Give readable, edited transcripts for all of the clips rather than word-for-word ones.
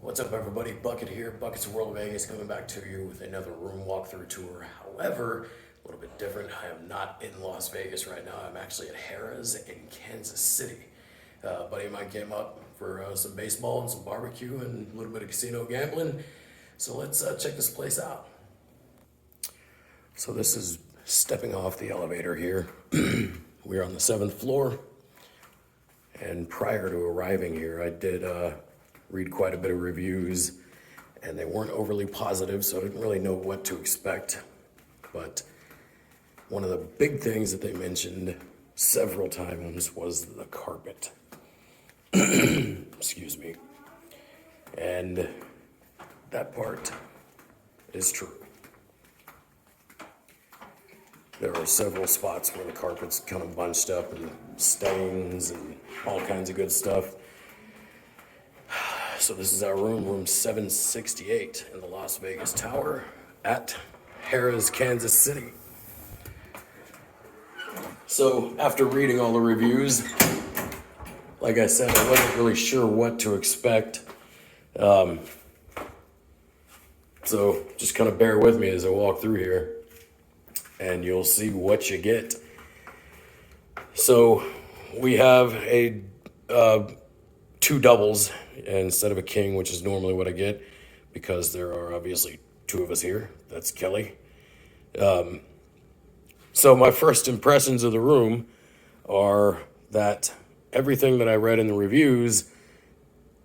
What's up, everybody? Bucket here, Bucket's World Vegas, coming back to you with another room walkthrough tour. However, a little bit different. I am not in Las Vegas right now. I'm actually at Harrahs in Kansas City. A buddy of mine came up for some baseball and some barbecue and a little bit of casino gambling. So let's check this place out. So this is stepping off the elevator here. We're on the 7th floor. And prior to arriving here, I did read quite a bit of reviews, and they weren't overly positive, so I didn't really know what to expect. But one of the big things that they mentioned several times was the carpet. Excuse me. And that part is true. There are several spots where the carpet's kind of bunched up and stains and all kinds of good stuff. So this is our room 768 in the Las Vegas Tower at Harrahs Kansas City. So after reading all the reviews, like I said, I wasn't really sure what to expect. So just kind of bear with me as I walk through here, and you'll see what you get. So we have a two doubles instead of a king, which is normally what I get because there are obviously two of us here. That's Kelly. So my first impressions of the room are that everything that I read in the reviews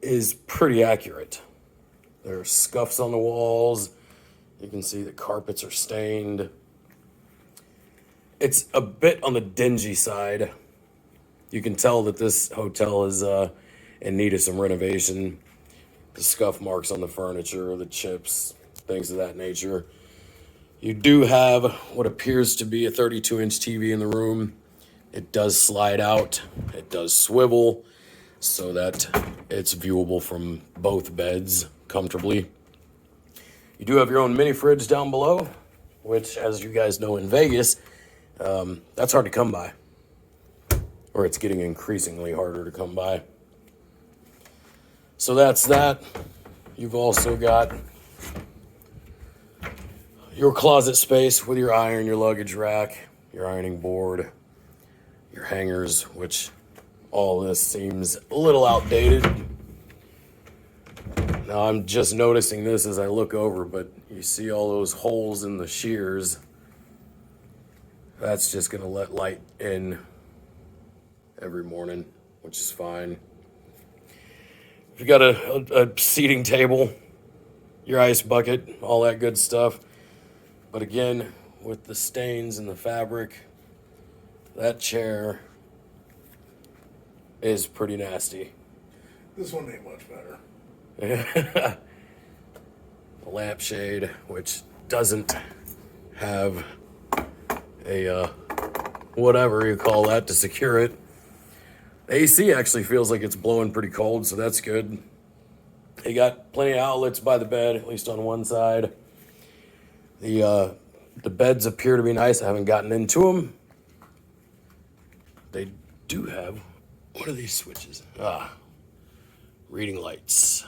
is pretty accurate. There are scuffs on the walls. You can see the carpets are stained. It's a bit on the dingy side. You can tell that this hotel is in need of some renovation. The scuff marks on the furniture, the chips, things of that nature. You do have what appears to be a 32-inch TV in the room. It does slide out. It does swivel so that it's viewable from both beds comfortably. You do have your own mini fridge down below, which, as you guys know, in Vegas, that's hard to come by. Or it's getting increasingly harder to come by. So that's that. You've also got your closet space with your iron, your luggage rack, your ironing board, your hangers, which all this seems a little outdated. Now I'm just noticing this as I look over, but you see all those holes in the shears. That's just gonna let light in every morning, which is fine. You've got a seating table, your ice bucket, all that good stuff. But again, with the stains in the fabric, that chair is pretty nasty. This one ain't much better. The lampshade, which doesn't have a whatever you call that to secure it. The AC actually feels like it's blowing pretty cold, so that's good. You got plenty of outlets by the bed, at least on one side. The beds appear to be nice. I haven't gotten into them. They do have, what are these switches? Reading lights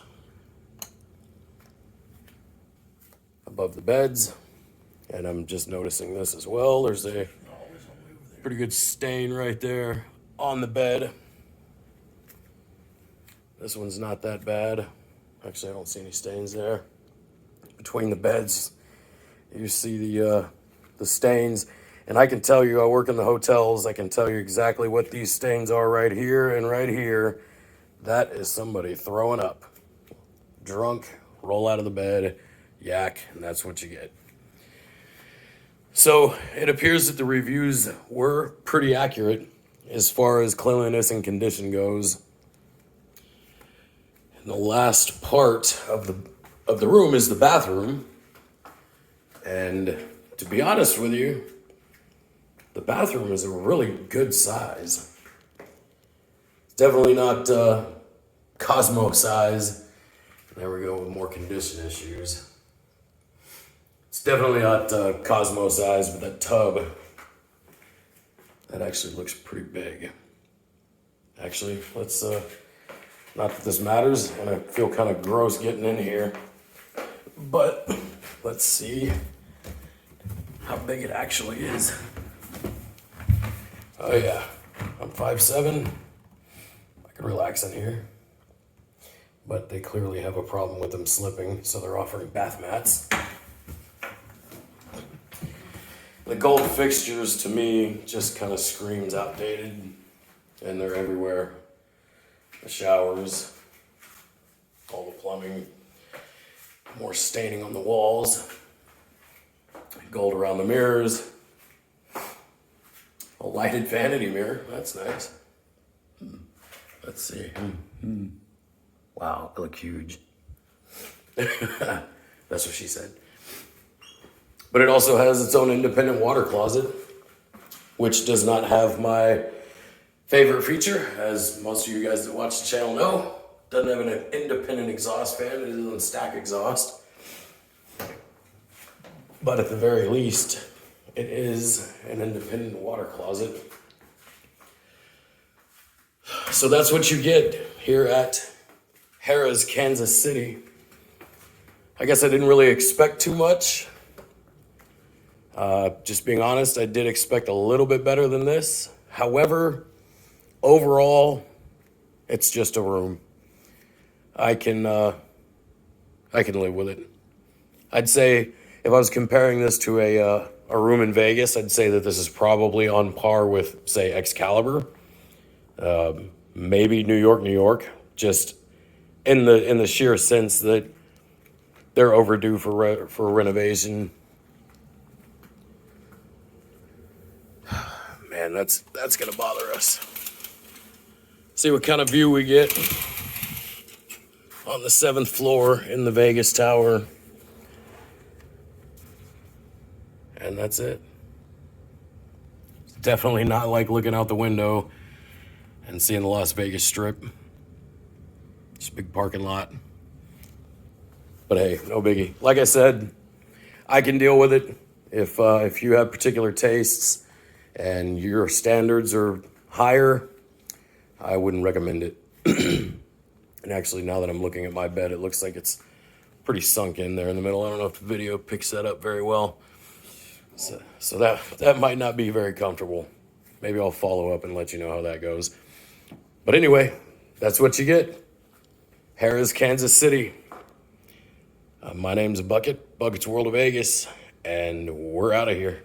above the beds. And I'm just noticing this as well. There's a pretty good stain right there on the bed. This one's not that bad. Actually, I don't see any stains there. Between the beds, you see the stains. And I can tell you, I work in the hotels, I can tell you exactly what these stains are right here and right here. That is somebody throwing up. Drunk, roll out of the bed, yak, and that's what you get. So it appears that the reviews were pretty accurate as far as cleanliness and condition goes. And the last part of the room is the bathroom. And to be honest with you, the bathroom is a really good size. It's definitely not Cosmo size. There we go with more condition issues. It's definitely not Cosmo size, but that tub, that actually looks pretty big. Actually, let's Not that this matters, and I feel kind of gross getting in here. But let's see how big it actually is. Oh yeah, I'm 5'7". I can relax in here. But they clearly have a problem with them slipping, so they're offering bath mats. The gold fixtures to me just kind of screams outdated, and they're everywhere. The showers, all the plumbing, more staining on the walls, gold around the mirrors, a lighted vanity mirror, that's nice. Let's see. Wow, I look huge. That's what she said. But it also has its own independent water closet, which does not have my favorite feature, as most of you guys that watch the channel know. Doesn't have an independent exhaust fan, it is on stack exhaust. But at the very least, it is an independent water closet. So that's what you get here at Harrahs Kansas City. I guess I didn't really expect too much. Just being honest, I did expect a little bit better than this. However, overall, it's just a room. I can live with it. I'd say if I was comparing this to a room in Vegas, I'd say that this is probably on par with, say, Excalibur, maybe New York, just in the sheer sense that they're overdue for renovation. Man, that's gonna bother us. See what kind of view we get on the 7th floor in the Vegas Tower. And that's it. It's definitely not like looking out the window and seeing the Las Vegas Strip. Just a big parking lot. But hey, no biggie. Like I said, I can deal with it. If you have particular tastes and your standards are higher, I wouldn't recommend it. And actually, now that I'm looking at my bed, it looks like it's pretty sunk in there in the middle. I don't know if the video picks that up very well. So that might not be very comfortable. Maybe I'll follow up and let you know how that goes. But anyway, that's what you get. Harrahs Kansas City. My name's Bucket's World of Vegas, and we're out of here.